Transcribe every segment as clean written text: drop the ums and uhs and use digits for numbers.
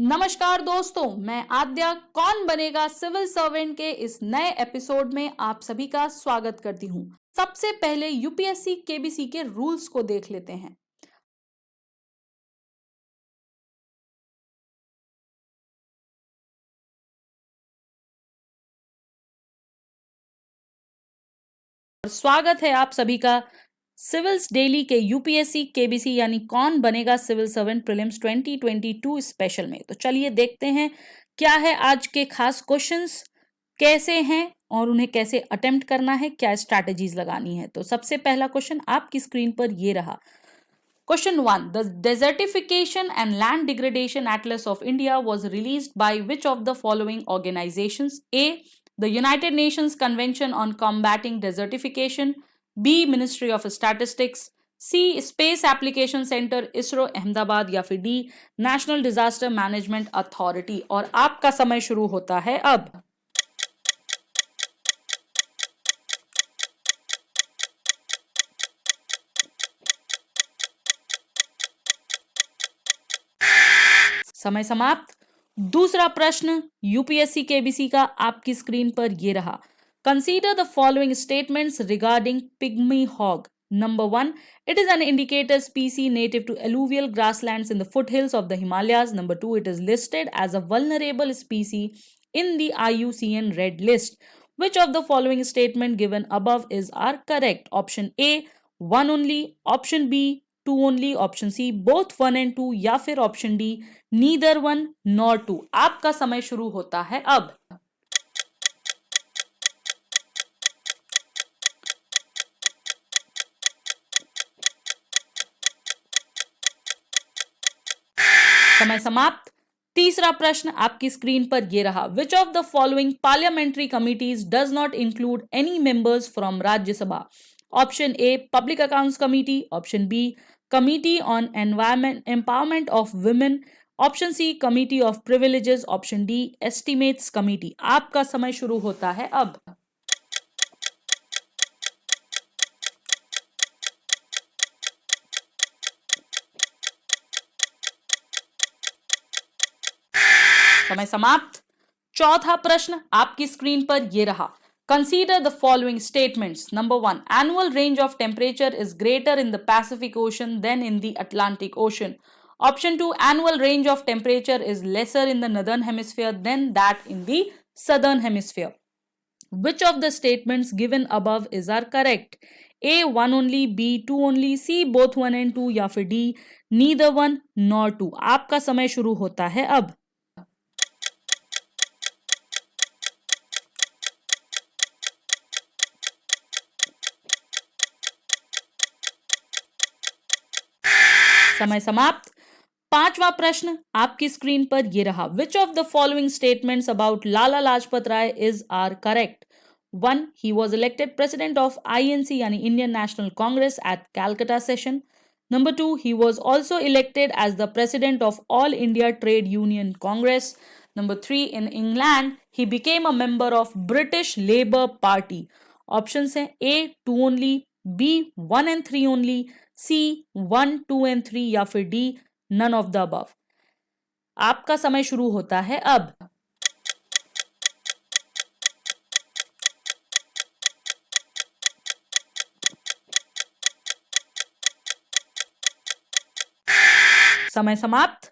नमस्कार दोस्तों, मैं आद्या कौन बनेगा सिविल सर्वेंट के इस नए एपिसोड में आप सभी का स्वागत करती हूं। सबसे पहले यूपीएससी केबीसी के रूल्स को देख लेते हैं। और स्वागत है आप सभी का सिविल्स डेली के यूपीएससी केबीसी यानी कौन बनेगा सिविल सर्वेंट प्रीलिम्स 2022 स्पेशल में। तो चलिए देखते हैं क्या है आज के खास क्वेश्चंस, कैसे हैं और उन्हें कैसे अटेम्प्ट करना है, क्या स्ट्रैटेजीज लगानी है। तो सबसे पहला क्वेश्चन आपकी स्क्रीन पर ये रहा। Question 1. The Desertification and Land Degradation Atlas of India was released by which of the following organizations? A. The United Nations Convention on Combating Desertification. B. Ministry of Statistics. C. Space Application Center ISRO Ahmedabad या फिर D. National Disaster Management Authority। और आपका समय शुरू होता है अब। समय समाप्त। दूसरा प्रश्न यूपीएससी केबीसी का आपकी स्क्रीन पर ये रहा। Consider the following statements regarding pygmy hog. Number 1, it is an indicator species native to alluvial grasslands in the foothills of the Himalayas. Number 2, it is listed as a vulnerable species in the IUCN Red List. Which of the following statement given above is are correct? Option A, 1 only. Option B, 2 only. Option C, both 1 and 2. या फिर option D, neither 1 nor 2। आपका समय शुरू होता है अब। समय समाप्त। तीसरा प्रश्न आपकी स्क्रीन पर यह रहा। Which of the following parliamentary committees does not include any members from Rajya Sabha? Option A public accounts committee, option B committee on environment empowerment of women, option C committee of privileges, option D estimates committee. आपका समय शुरू होता है अब। समय समाप्त। चौथा प्रश्न आपकी स्क्रीन पर यह रहा। Consider the following statements. Number 1, annual range of temperature is greater in the Pacific Ocean than in the Atlantic Ocean. Option 2, annual range of temperature is lesser in the northern hemisphere than that in the southern hemisphere. Which of the statements given above is are correct? A, 1 only, B, 2 only, C, both 1 and 2 या फिर D, neither 1 nor 2। आपका समय शुरू होता है अब। समय समाप्त। पांचवा प्रश्न आपकी स्क्रीन पर यह रहा। Which of the following statements about Lala Lajpat Rai is are correct? 1, he was elected president of INC यानी Indian National Congress at Calcutta session. Number 2, he was also elected as the president of All India Trade Union Congress. Number 3, in England he became a member of British Labour Party. Options हैं A, 2 only, B, 1 and 3 only, C, 1, 2 and 3 या फिर D, none of the above। आपका समय शुरू होता है अब। समय समाप्त।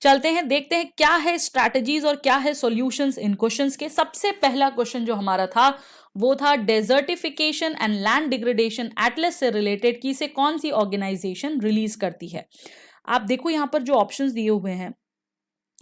चलते हैं, देखते हैं क्या है स्ट्रैटेजीज और क्या है सॉल्यूशंस इन क्वेश्चंस के। सबसे पहला क्वेश्चन जो हमारा था वो था desertification and land degradation Atlas से रिलेटेड कि इसे कौन सी ऑर्गेनाइजेशन रिलीज करती है। आप देखो यहां पर जो ऑप्शंस दिए हुए हैं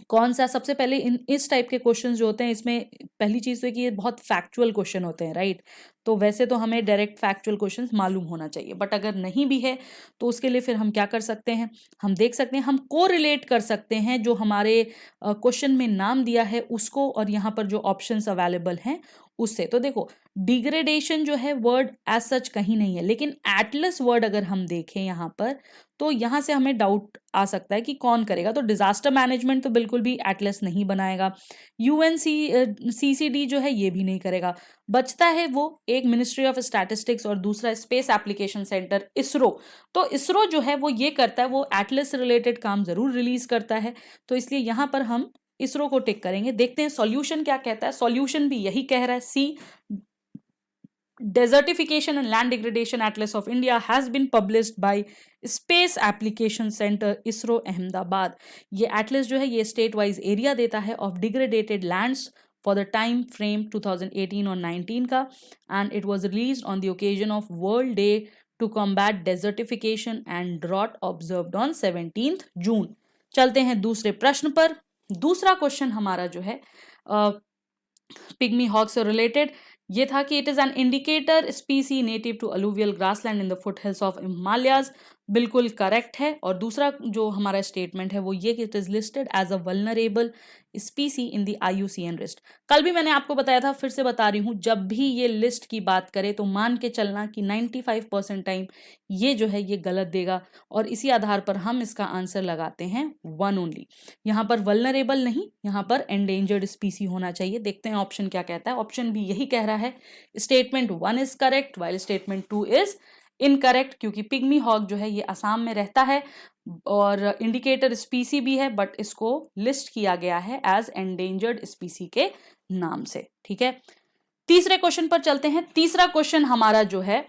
कौन सा। सबसे पहले इस टाइप के क्वेश्चंस जो होते हैं इसमें पहली चीज तो है कि ये बहुत फैक्चुअल क्वेश्चन होते हैं, राइट। तो वैसे तो हमें डायरेक्ट फैक्चुअल क्वेश्चंस मालूम होना चाहिए, बट अगर नहीं भी है तो उसके लिए फिर हम क्या कर सकते हैं, हम देख सकते हैं, हम कोरिलेट कर सकते हैं जो हमारे क्वेश्चन में नाम दिया है उसको और यहाँ पर जो ऑप्शंस अवेलेबल हैं उससे। तो देखो डिग्रेडेशन जो है वर्ड एज सच कहीं नहीं है, लेकिन एटलस वर्ड अगर हम देखें यहाँ पर तो यहां से हमें डाउट आ सकता है कि कौन करेगा। तो डिजास्टर मैनेजमेंट तो बिल्कुल भी एटलस नहीं बनाएगा, यूएनसीसीडी जो है ये भी नहीं करेगा। बचता है वो एक मिनिस्ट्री ऑफ स्टैटिस्टिक्स और दूसरा स्पेस एप्लीकेशन सेंटर इसरो। तो इसरो जो है वो ये करता है, वो एटलस से रिलेटेड काम जरूर रिलीज करता है, तो इसलिए यहां पर हम इसरो को टिक करेंगे। देखते हैं सॉल्यूशन क्या कहता है। सॉल्यूशन भी यही कह रहा है, सी Desertification and Land Degradation Atlas of India has been published by Space Application Center ISRO Ahmedabad. ये एटलस जो है ये स्टेट वाइज एरिया देता है of degraded lands for the time frame 2018 और 19 का, and it was released on the occasion of World Day to Combat Desertification and Drought observed on 17 June. चलते हैं दूसरे प्रश्न पर। दूसरा क्वेश्चन हमारा जो है पिग्मी हॉक से रिलेटेड ये था कि it is an indicator species native to alluvial grassland in the foothills of Himalayas. बिल्कुल करेक्ट है। और दूसरा जो हमारा स्टेटमेंट है वो ये कि it is listed as a vulnerable species in the IUCN list. कल भी मैंने आपको बताया था, फिर से बता रही हूं, जब भी ये लिस्ट की बात करे तो मान के चलना कि 95% टाइम ये जो है ये गलत देगा, और इसी आधार पर हम इसका आंसर लगाते हैं 1 ओनली। यहाँ पर वल्नरेबल नहीं, यहाँ पर एंडेंजर्ड स्पीसी होना चाहिए। देखते हैं ऑप्शन क्या कहता है। ऑप्शन भी यही कह रहा है, statement 1 is correct while statement 2 is incorrect, क्योंकि पिग्मी हॉक जो है ये असम में रहता है और इंडिकेटर स्पीसी भी है, बट इसको लिस्ट किया गया है एज एंडेंजर्ड स्पीसी के नाम से। ठीक है, तीसरे क्वेश्चन पर चलते हैं। तीसरा क्वेश्चन हमारा जो है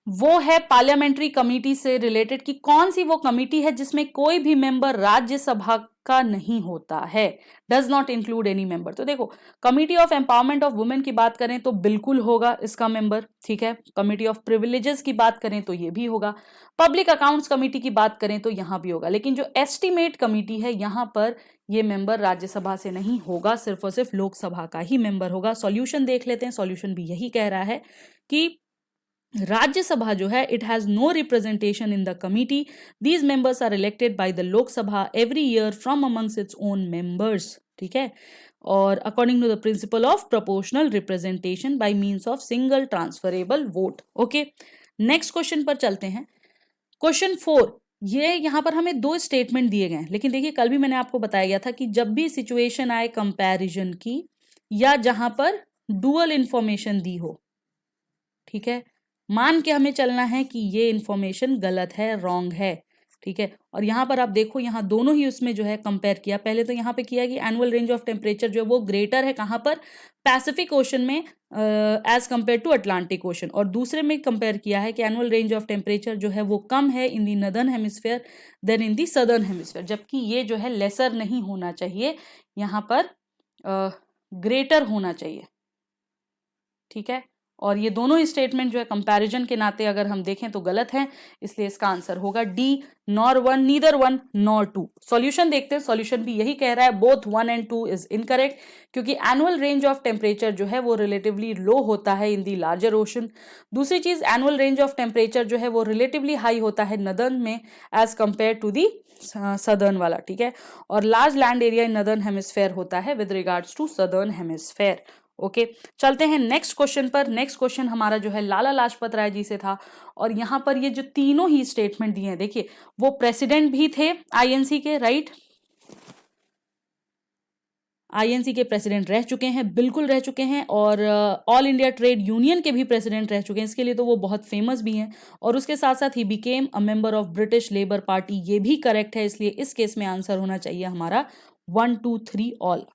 वो है पार्लियामेंट्री कमेटी से रिलेटेड, कि कौन सी वो कमेटी है जिसमें कोई भी मेंबर राज्यसभा का नहीं होता है, does not include any member. तो देखो, committee of empowerment of women की बात करें तो बिल्कुल होगा इसका मेंबर। ठीक है, कमिटी ऑफ प्रिविलेजेस की बात करें तो ये भी होगा, पब्लिक अकाउंट्स कमेटी की बात करें तो यहां भी होगा, लेकिन जो एस्टिमेट कमेटी है यहां पर ये मेंबर राज्यसभा से नहीं होगा, सिर्फ और सिर्फ लोकसभा का ही मेंबर होगा। सॉल्यूशन देख लेते हैं। सॉल्यूशन भी यही कह रहा है कि राज्यसभा जो है it has no representation in the committee, these members are elected by the Lok Sabha every year from amongst its own members. ठीक है, और according to the principle of proportional representation by means of single transferable vote. Okay, next question पर चलते हैं। Question 4, ये यहां पर हमें 2 स्टेटमेंट दिए गए हैं, लेकिन देखिए कल भी मैंने आपको बताया गया था कि जब भी सिचुएशन आए कंपैरिजन की या जहां पर डुअल इंफॉर्मेशन दी हो, ठीक है, मान के हमें चलना है कि ये इंफॉर्मेशन गलत है, रॉन्ग है। ठीक है, और यहाँ पर आप देखो, यहाँ दोनों ही उसमें जो है कंपेयर किया। पहले तो यहाँ पे किया कि एनुअल रेंज ऑफ टेम्परेचर जो है वो ग्रेटर है कहाँ पर, पैसिफिक ओशन में as compared to Atlantic Ocean, और दूसरे में कंपेयर किया है कि एनुअल रेंज ऑफ टेम्परेचर जो है वो कम है इन दी northern hemisphere then in the southern hemisphere, जबकि ये जो है लेसर नहीं होना चाहिए, यहाँ पर ग्रेटर होना चाहिए। ठीक है, और ये दोनों ही स्टेटमेंट जो है कंपैरिजन के नाते अगर हम देखें तो गलत है, इसलिए इसका आंसर होगा D, nor 1, neither 1 nor 2। Solution देखते हैं। सॉल्यूशन भी यही कह रहा है, बोथ 1 and 2 इज इनकरेक्ट, क्योंकि एनुअल रेंज ऑफ टेम्परेचर जो है वो रिलेटिवली लो होता है इन दी लार्जर ओशन। दूसरी चीज, एनुअल रेंज ऑफ टेम्परेचर जो है वो रिलेटिवली हाई होता है नदर्न में as compared to the southern वाला। ठीक है, और large land area in northern hemisphere होता है with regards to southern hemisphere. Okay, चलते हैं नेक्स्ट क्वेश्चन पर। नेक्स्ट क्वेश्चन हमारा जो है लाला लाजपत राय जी से था, और यहाँ पर ये जो तीनों ही स्टेटमेंट दिए हैं, देखिए वो प्रेसिडेंट भी थे INC के, राइट, INC के प्रेसिडेंट रह चुके हैं, बिल्कुल रह चुके हैं, और ऑल इंडिया ट्रेड यूनियन के भी प्रेसिडेंट रह चुके हैं, इसके लिए तो वो बहुत फेमस भी हैं, और उसके साथ साथ he became a member of British labour party, ये भी करेक्ट है, इसलिए इस केस में आंसर होना चाहिए हमारा 1 2 3 ऑल।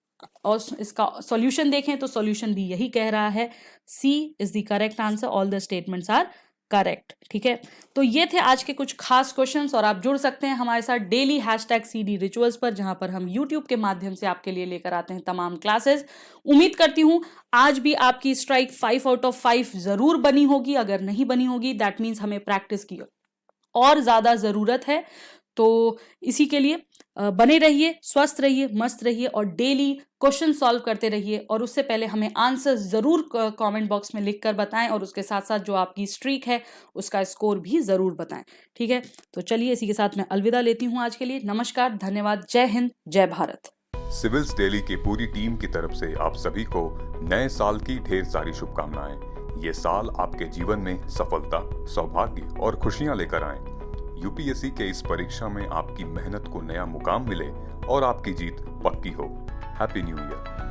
और इसका सॉल्यूशन देखें तो सॉल्यूशन भी यही कह रहा है, C is the correct answer, all the statements are correct. ठीक है, तो ये थे आज के कुछ खास क्वेश्चंस, और आप जुड़ सकते हैं हमारे साथ डेली #CD रिचुअल्स पर, जहां पर हम YouTube के माध्यम से आपके लिए लेकर आते हैं तमाम क्लासेस। उम्मीद करती हूं आज भी आपकी स्ट्राइक 5 out of 5 जरूर बनी होगी। अगर नहीं बनी होगी दैट मीन्स हमें प्रैक्टिस की और ज्यादा जरूरत है। तो इसी के लिए बने रहिए, स्वस्थ रहिए, मस्त रहिए, और डेली क्वेश्चन सॉल्व करते रहिए। और उससे पहले हमें आंसर जरूर कमेंट बॉक्स में लिखकर बताएं, और उसके साथ साथ जो आपकी स्ट्रीक है उसका स्कोर भी जरूर बताएं। ठीक है, तो चलिए इसी के साथ मैं अलविदा लेती हूं आज के लिए। नमस्कार, धन्यवाद, जय हिंद, जय भारत। सिविल्स डेली की पूरी टीम की तरफ से आप सभी को नए साल की ढेर सारी शुभकामनाएं। ये साल आपके जीवन में सफलता, सौभाग्य और खुशियां लेकर आए। UPSC के इस परीक्षा में आपकी मेहनत को नया मुकाम मिले और आपकी जीत पक्की हो। Happy new year.